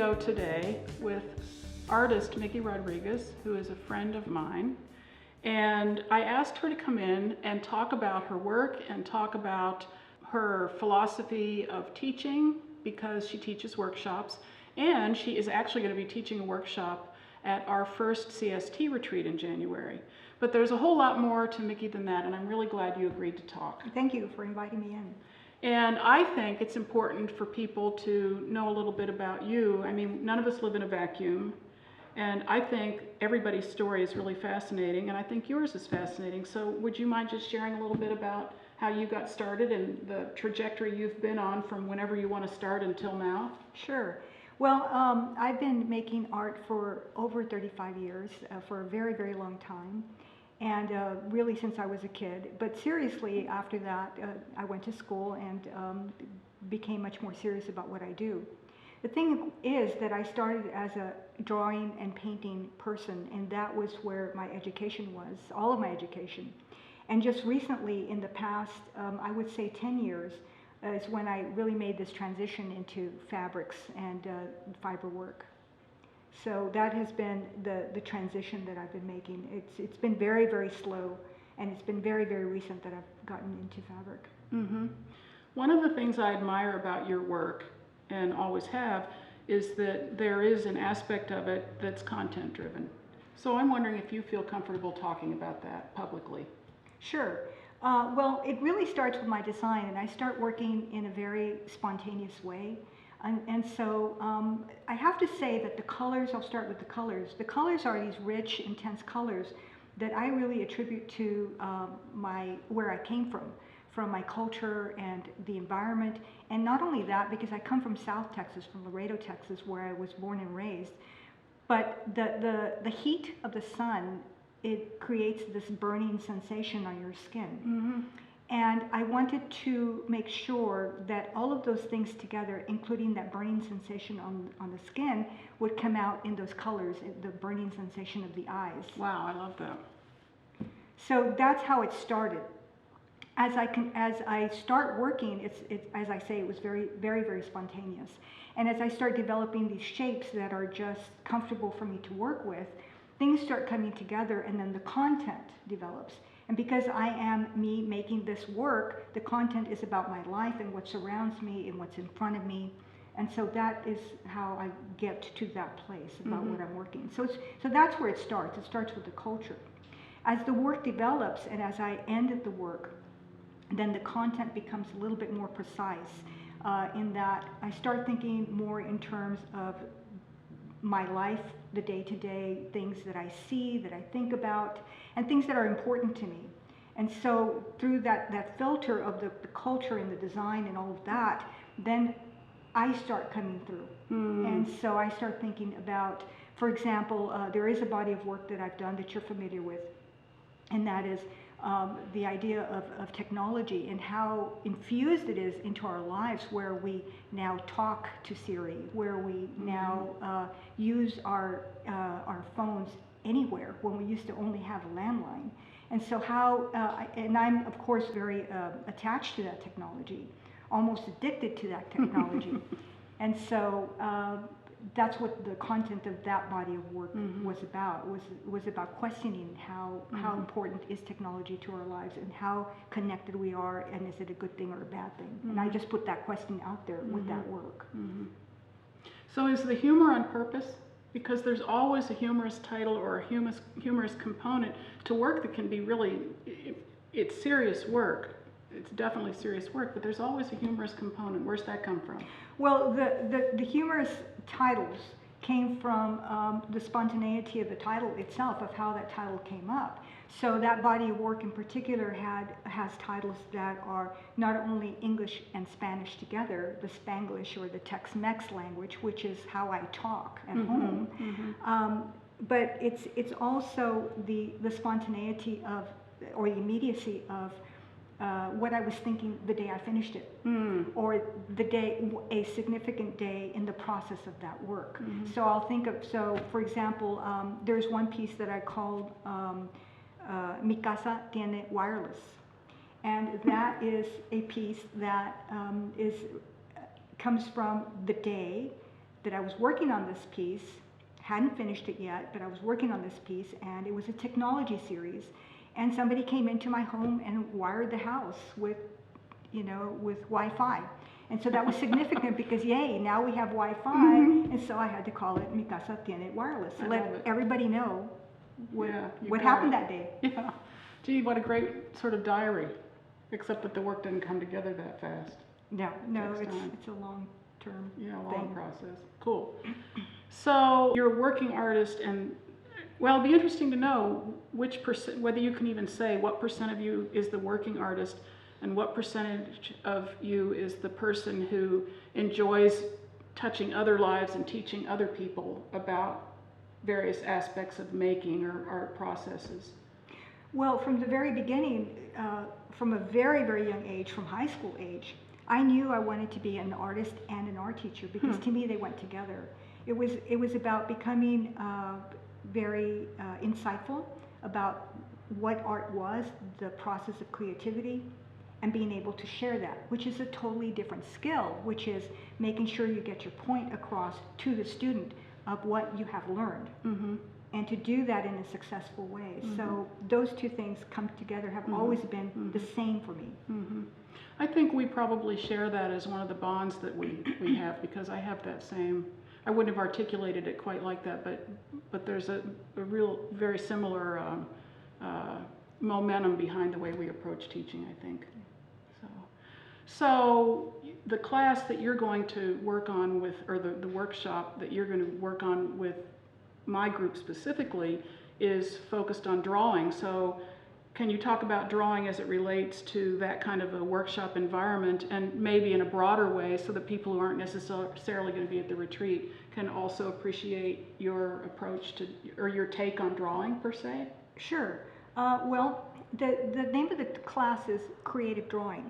studio today with artist Miki Rodriguez, who is a friend of mine. And I asked her to come in and talk about her work and talk about her philosophy of teaching, because she teaches workshops, and she is actually going to be teaching a workshop at our first CST Retreat in January. But there's a whole lot more to Miki than that, and I'm really glad you agreed to talk. Thank you for inviting me in. And I think it's important for people to know a little bit about you. I mean, none of us live in a vacuum, and I think everybody's story is really fascinating, and I think yours is fascinating. So would you mind just sharing a little bit about how you got started and the trajectory you've been on from whenever you want to start until now? Sure. Well, I've been making art for over 35 years, for a very, very long time, and really since I was a kid. But seriously, after that, I went to school and became much more serious about what I do. The thing is that I started as a drawing and painting person, and that was where my education was, all of my education. And just recently, in the past, I would say 10 years, is when I really made this transition into fabrics and fiber work. So that has been the transition that I've been making. It's been very, very slow, and it's been very, very recent that I've gotten into fabric. Mm-hmm. One of the things I admire about your work, and always have, is that there is an aspect of it that's content driven. So I'm wondering if you feel comfortable talking about that publicly. Sure. Well, it really starts with my design, and I start working in a very spontaneous way. And so I have to say that the colors, I'll start with the colors. The colors are these rich, intense colors that I really attribute to where I came from my culture and the environment. And not only that, because I come from South Texas, from Laredo, Texas, where I was born and raised, but the heat of the sun, it creates this burning sensation on your skin. Mm-hmm. And I wanted to make sure that all of those things together, including that burning sensation on the skin, would come out in those colors, the burning sensation of the eyes. Wow, I love that. So that's how it started. As I start working, it's as I say, it was very, very, very spontaneous. And as I start developing these shapes that are just comfortable for me to work with, things start coming together, and then the content develops. And because I am me making this work, the content is about my life and what surrounds me and what's in front of me. And so that is how I get to that place about what I'm working. So that's where it starts. It starts with the culture. As the work develops and as I end the work, then the content becomes a little bit more precise in that I start thinking more in terms of my life, the day-to-day things that I see, that I think about, and things that are important to me. And so through that filter of the culture and the design and all of that, then I start coming through. And so I start thinking about, for example, there is a body of work that I've done that you're familiar with, and that is the idea of technology and how infused it is into our lives, where we now talk to Siri, where we now use our phones anywhere when we used to only have a landline. And so and I'm of course very attached to that technology, almost addicted to that technology. And so that's what the content of that body of work was about. Was about questioning how important is technology to our lives, and how connected we are, and is it a good thing or a bad thing? And I just put that question out there with that work. So is the humor on purpose? Because there's always a humorous title or a humorous component to work that can be really, it's serious work. It's definitely serious work, but there's always a humorous component. Where's that come from? Well, the humorous titles came from the spontaneity of the title itself, of how that title came up. So that body of work in particular has titles that are not only English and Spanish together, the Spanglish or the Tex-Mex language, which is how I talk at home, but it's also the spontaneity of, or the immediacy of, what I was thinking the day I finished it, or a significant day in the process of that work. So I'll think of, for example, there's one piece that I called Mi Casa Tiene Wireless. And that is a piece that comes from the day that I was working on this piece, hadn't finished it yet, but I was working on this piece, and it was a technology series. And somebody came into my home and wired the house with, with Wi-Fi. And so that was significant because, yay, now we have Wi-Fi. Mhm. And so I had to call it Mi Casa Tiene Wireless, I let love it. everybody know what, Yeah, you what got happened it. that day. Yeah. Gee, what a great sort of diary, except that the work didn't come together that fast. No, Takes time. it's a long-term Yeah, long thing. process. Cool. So you're a working artist, and well, it'd be interesting to know which percent, whether you can even say what percent of you is the working artist and what percentage of you is the person who enjoys touching other lives and teaching other people about various aspects of making or art processes. Well, from the very beginning, from a very, very young age, from high school age, I knew I wanted to be an artist and an art teacher because to me they went together. It was about becoming very insightful about what art was, the process of creativity, and being able to share that, which is a totally different skill, which is making sure you get your point across to the student of what you have learned. Mm-hmm. And to do that in a successful way. Mm-hmm. So those two things come together have always been the same for me. Mm-hmm. I think we probably share that as one of the bonds that we have, because I have that same, I wouldn't have articulated it quite like that, but there's a real, very similar momentum behind the way we approach teaching, I think. So the class that you're going to work on with, or the workshop that you're going to work on with my group specifically, is focused on drawing. So can you talk about drawing as it relates to that kind of a workshop environment, and maybe in a broader way, so that people who aren't necessarily going to be at the retreat can also appreciate your approach to, or your take on drawing per se? Sure. Well, the name of the class is Creative Drawing.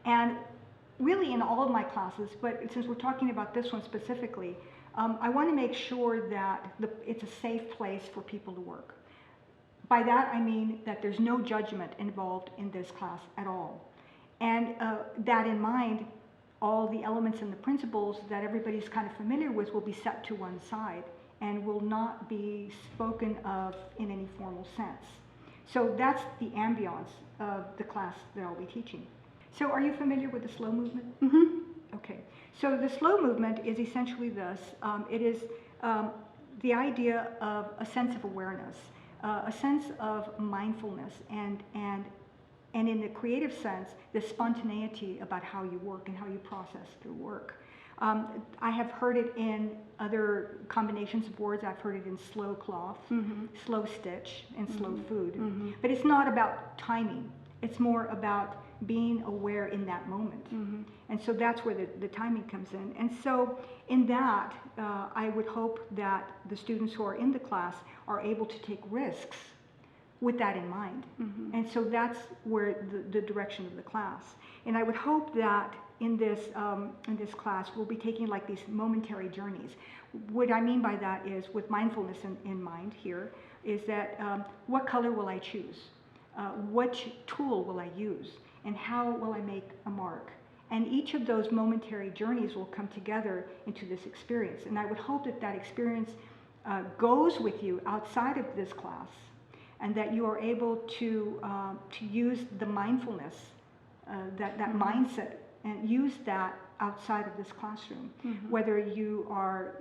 And really in all of my classes, but since we're talking about this one specifically, I want to make sure that it's a safe place for people to work. By that I mean that there's no judgment involved in this class at all. And that in mind, all the elements and the principles that everybody's kind of familiar with will be set to one side and will not be spoken of in any formal sense. So that's the ambiance of the class that I'll be teaching. So are you familiar with the slow movement? Mm-hmm. Okay. So the slow movement is essentially this. It is the idea of a sense of awareness, a sense of mindfulness, and in the creative sense, the spontaneity about how you work and how you process through work. I have heard it in other combinations of words. I've heard it in slow cloth, slow stitch, and slow food. But it's not about timing. It's more about being aware in that moment. And so that's where the timing comes in. And so in that, I would hope that the students who are in the class are able to take risks with that in mind. And so that's where the direction of the class. And I would hope that in this class, we'll be taking like these momentary journeys. What I mean by that is, with mindfulness in mind here, is that what color will I choose? What tool will I use? And how will I make a mark? And each of those momentary journeys will come together into this experience. And I would hope that that experience goes with you outside of this class, and that you are able to use the mindfulness, that mindset, and use that outside of this classroom. Whether you are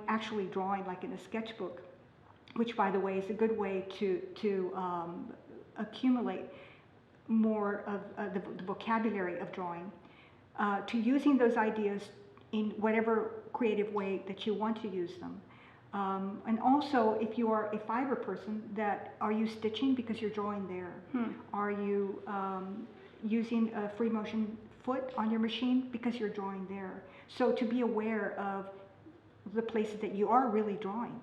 actually drawing like in a sketchbook, which by the way is a good way to accumulate more of the vocabulary of drawing, to using those ideas in whatever creative way that you want to use them. And also, if you are a fiber person, are you stitching because you're drawing there? Are you using a free motion foot on your machine because you're drawing there? So to be aware of the places that you are really drawing.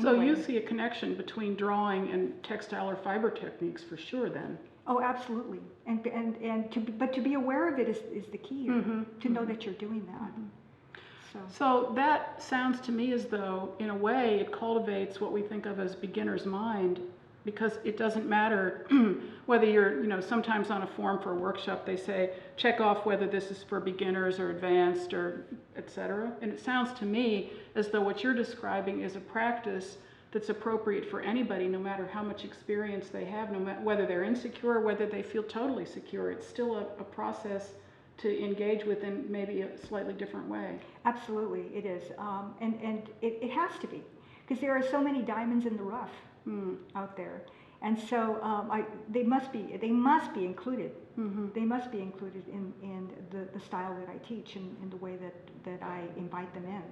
So anyway. you see a connection between drawing and textile or fiber techniques for sure then. Oh, absolutely. But to be aware of it is the key here, to know that you're doing that. So that sounds to me as though, in a way, it cultivates what we think of as beginner's mind because it doesn't matter whether you're, sometimes on a form for a workshop they say, check off whether this is for beginners or advanced or et cetera. And it sounds to me as though what you're describing is a practice that's appropriate for anybody, no matter how much experience they have, no matter whether they're insecure or whether they feel totally secure. It's still a process to engage with in maybe a slightly different way. Absolutely, it is. And it has to be, because there are so many diamonds in the rough out there. And so they must be included. Mm-hmm. They must be included in the style that I teach and in the way that I invite them in.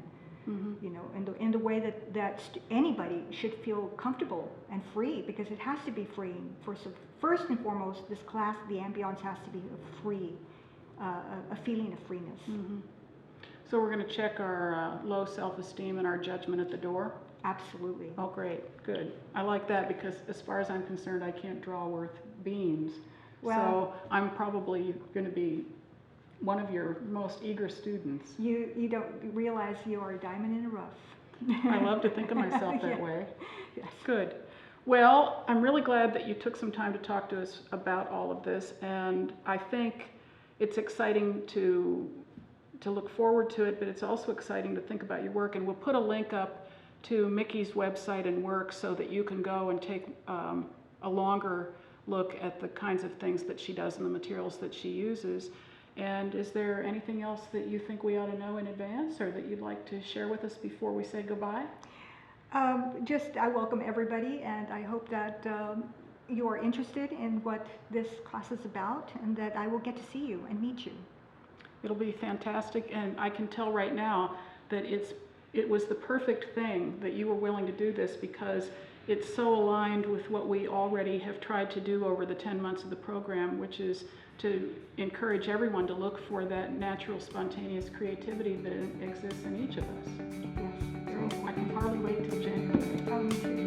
Mm-hmm. In the way that anybody should feel comfortable and free, because it has to be freeing. First and foremost, this class, the ambiance has to be a feeling of freeness. Mm-hmm. So we're going to check our low self-esteem and our judgment at the door? Absolutely. Oh, great. Good. I like that, because as far as I'm concerned, I can't draw worth beans. So I'm probably going to be one of your most eager students. You don't realize you are a diamond in the rough. I love to think of myself that way. Yes. Good. Well, I'm really glad that you took some time to talk to us about all of this, and I think it's exciting to look forward to it, but it's also exciting to think about your work. And we'll put a link up to Miki's website and work so that you can go and take a longer look at the kinds of things that she does and the materials that she uses. And is there anything else that you think we ought to know in advance, or that you'd like to share with us before we say goodbye? I welcome everybody, and I hope that you are interested in what this class is about, and that I will get to see you and meet you. It'll be fantastic, and I can tell right now that it was the perfect thing that you were willing to do this, because it's so aligned with what we already have tried to do over the 10 months of the program, which is to encourage everyone to look for that natural, spontaneous creativity that exists in each of us. Yes. So I can hardly wait till January.